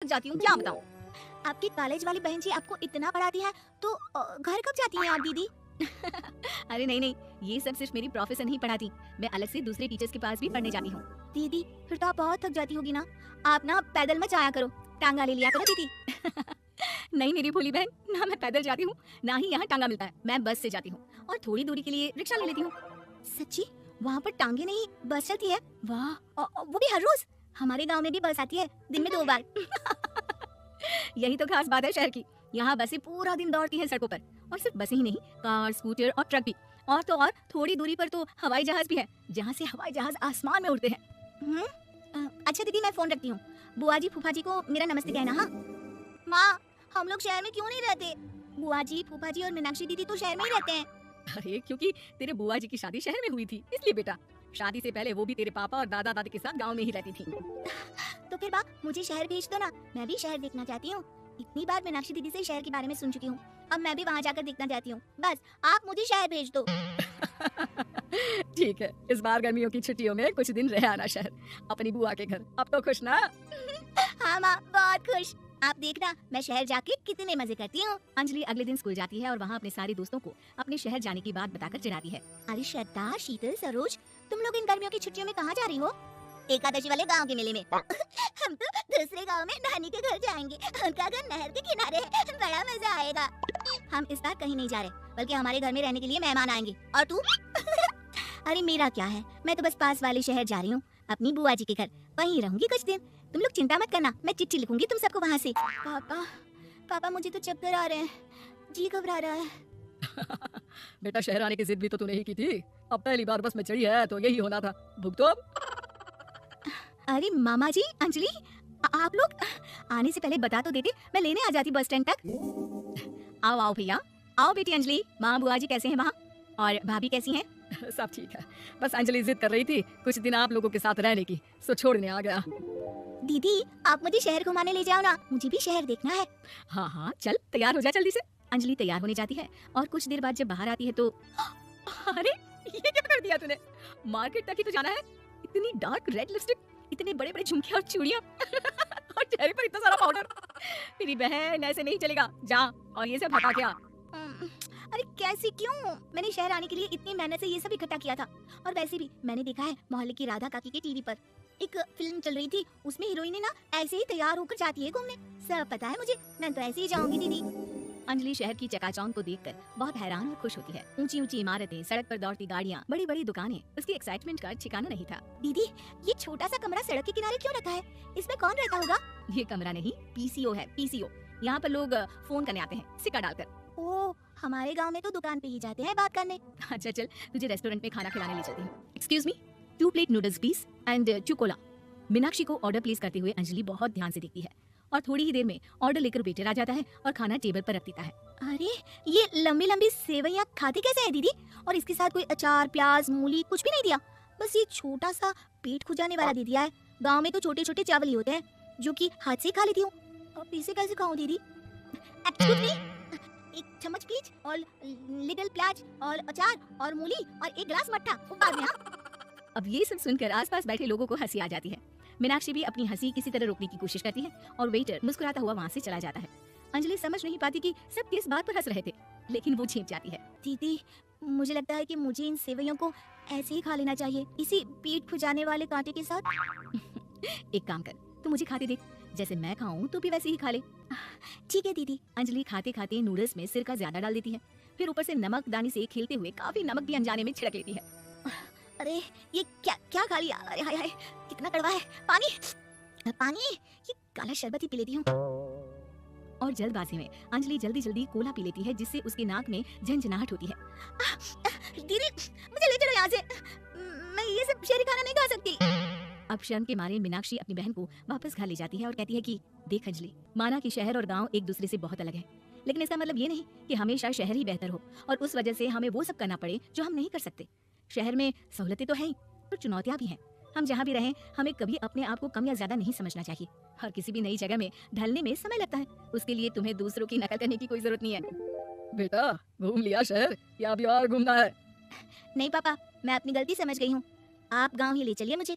जाती हूँ, क्या बताऊँ। आपकी कॉलेज वाली बहन जी आपको इतना पढ़ाती है तो घर कब जाती हैं आप दीदी? अरे नहीं नहीं, ये सब सिर्फ मेरी प्रोफेसर नहीं पढ़ाती, मैं अलग से दूसरे टीचर्स के पास भी पढ़ने जाती हूँ। दीदी फिर तो आप बहुत थक जाती होगी ना, आप ना पैदल मत जाया करो, टांगा ले लिया करो दीदी। नहीं मेरी भोली बहन, ना मैं पैदल जाती हूँ, ना ही यहाँ टांगा मिलता है, मैं बस से जाती हूँ और थोड़ी दूरी के लिए रिक्शा ले लेती हूँ। सच्ची? वहाँ पर टांगे नहीं बस चलती है? वाह, वो भी हर रोज? हमारे गांव में भी बस आती है, दिन में 2 बार। यही तो खास बात है शहर की, यहाँ बसें पूरा दिन दौड़ती हैं सड़कों पर, और सिर्फ बसें ही नहीं, कार, स्कूटर और ट्रक भी, और तो और थोड़ी दूरी पर तो हवाई जहाज भी है, जहाँ से हवाई जहाज आसमान में उड़ते हैं। अच्छा दीदी मैं फोन रखती हूँ, बुआ जी फूफा जी को मेरा नमस्ते कहना। हाँ माँ, हम लोग शहर में क्यों नहीं रहते? बुआ जी फूफा जी और मीनाक्षी दीदी तो शहर में ही रहते हैं। अरे क्योंकि तेरे बुआ जी की शादी शहर में हुई थी, इसलिए बेटा। शादी से पहले वो भी तेरे पापा और दादा दादी के साथ गांव में ही रहती थी। तो फिर बा मुझे शहर भेज दो ना, मैं भी शहर देखना चाहती हूँ। इतनी बार मीनाक्षी दीदी से शहर के बारे में सुन चुकी हूँ, अब मैं भी वहाँ जाकर देखना चाहती हूँ। बस आप मुझे शहर भेज दो। ठीक है, इस बार गर्मियों की छुट्टियों में कुछ दिन रह आना शहर, अपनी बुआ के घर। अब तो खुश ना? हाँ माँ, बहुत खुश। आप देखना मैं शहर जाके कितने मजे करती हूँ। अंजलि अगले दिन स्कूल जाती है और वहाँ अपने सारे दोस्तों को अपने शहर जाने की बात बताकर चिढ़ाती है। अरे श्रद्धा, शीतल, सरोज, तुम लोग इन गर्मियों की छुट्टियों में कहाँ जा रही हो? एकादशी वाले गांव के मेले में। हम तो दूसरे गांव में नानी के घर जाएंगे, उनका घर नहर के किनारे है, बड़ा मजा आएगा। हम इस बार कहीं नहीं जा रहे, बल्कि हमारे घर में रहने के लिए मेहमान आएंगे। और तू? अरे मेरा क्या है, मैं तो बस पास वाले शहर जा रही हूँ, अपनी बुआ जी के घर, वहीं रहूंगी कुछ दिन। तुम लोग चिंता मत करना, मैं चिट्ठी लिखूंगी तुम सबको वहाँ से। पापा मुझे तो चक्कर आ रहे हैं, जी घबरा रहा है। बेटा शहर आने की जिद भी तो तूने ही की थी, अब पहली बार बस में चढ़ी है तो यही होना था, भुगतो अब। अरे मामा जी, अंजलि, आप लोग आने से पहले बता तो देते, मैं लेने आ जाती बस स्टैंड तक। आओ आओ भैया, आओ बेटी अंजलि। माँ बुआ जी कैसे हैं वहाँ, और भाभी कैसी हैं? सब ठीक है, बस अंजलि जिद कर रही थी कुछ दिन आप लोगों के साथ रहने की, सो छोड़ने आ गया। दीदी आप मुझे शहर घुमाने ले जाओ ना, मुझे भी शहर देखना है। हाँ हाँ चल, तैयार हो जा जल्दी से। अंजलि तैयार होने जाती है और कुछ देर बाद जब बाहर आती है तो अरे ये क्या कर दिया तूने? मार्केट तक ही तो जाना है, इतनी डार्क रेड लिपस्टिक, इतने बड़े बड़े झुमके और चूड़ियां और चेहरे पर इतना सारा पाउडर। मेरी बहन ऐसे नहीं चलेगा, जा और ये सब हटा के आ। अरे कैसी क्यों? मैंने शहर आने के लिए इतनी मेहनत से ये सब इकट्ठा किया था, और वैसे भी मैंने देखा है मोहल्ले की राधा काकी के टीवी पर एक फिल्म चल रही थी, उसमें हीरोइन ना ऐसे ही तैयार होकर जाती है घूमने। सब पता है मुझे, मैं तो ऐसे ही जाऊंगी दीदी। अंजलि शहर की चकाचौंध को देखकर बहुत हैरान और खुश होती है। ऊंची ऊंची इमारतें, सड़क पर दौड़ती गाड़ियाँ, बड़ी बड़ी दुकानें, उसकी एक्साइटमेंट का ठिकाना नहीं था। दीदी ये छोटा सा कमरा सड़क के किनारे क्यों रखा है? इसमें कौन रहता होगा? ये कमरा नहीं, पीसीओ है, पीसीओ। यहाँ पर लोग फोन करने आते हैं सिक्का डालकर। ओ, हमारे गांव में तो दुकान पे ही जाते हैं बात करने। अच्छा चल, तुझे रेस्टोरेंट में खाना खिलाने ले चलती हूँ। Excuse me, 2 plate noodles please and 2 Cola. Meenakshi को ऑर्डर प्लेस करते हुए अंजलि बहुत ध्यान से देखती है और थोड़ी ही देर में ऑर्डर लेकर वेटर आ जाता है और खाना टेबल पर रख देता है। अरे ये लंबी लंबी सेवइयाँ खाती कैसे है दीदी? और इसके साथ कोई अचार, प्याज, मूली कुछ भी नहीं दिया, बस ये छोटा सा पेट खुजाने वाला दे दिया है। गाँव में तो छोटे छोटे चावल ही होते हैं जो की हाथ से खा लेती हूँ, अब इसे कैसे खाऊं दीदी? एक चम्मच प्लीज, और लिटिल प्याज और अचार और मूली और 1 गिलास मट्ठा बाद में। अब ये सब सुनकर आसपास बैठे लोगों को हंसी आ जाती है। मीनाक्षी भी अपनी हंसी किसी तरह रोकने की कोशिश करती है और वेटर मुस्कुराता हुआ वहाँ से चला जाता है। अंजलि समझ नहीं पाती कि सब किस बात पर हंस रहे थे, लेकिन वो झेप जाती है। दीदी मुझे लगता है कि मुझे इन सेवइयों को ऐसे ही खा लेना चाहिए, इसी पेट खुजाने वाले कांटे के साथ। एक काम कर, तू मुझे खाते देख, जैसे मैं खाऊं तो भी वैसे ही खा ले। ठीक है दीदी। अंजलि खाते खाते नूडल्स में सिरका ज्यादा डाल देती है, फिर ऊपर से नमक दानी से खेलते हुए काफी नमक भी अनजाने में छिड़क लेती है। अरे ये क्या क्या खा लिया? अरे हाय हाय कितना कड़वा है। पानी पानी, ये काला शरबत ही पी लेती हूँ। और जल्दबाजी में अंजलि जल्दी जल्दी कोला पी लेती है, जिससे उसके नाक में झंझनाहट होती है। दीदी मुझे ले चलो यहाँ से, मैं ये सब शहरी खाना नहीं खा सकती। अब शर्म के मारे मीनाक्षी अपनी बहन को वापस घर ले जाती है और कहती है कि देख अंजलि, माना कि शहर और गांव एक दूसरे से बहुत अलग है, लेकिन इसका मतलब ये नहीं कि हमेशा शहर ही बेहतर हो और उस वजह से हमें वो सब करना पड़े जो हम नहीं कर सकते। शहर में सहूलतें तो हैं ही, पर चुनौतियां भी हैं। हम जहाँ भी रहें, हमें कभी अपने आप को कम या ज्यादा नहीं समझना चाहिए। हर किसी भी नई जगह में ढलने में समय लगता है, उसके लिए तुम्हें दूसरों की नकल करने की कोई जरूरत नहीं है। बेटा घूम लिया शहर, या अभी और घूमना है? नहीं पापा, मैं अपनी गलती समझ गई हूँ, आप गाँव ही ले चलिए मुझे।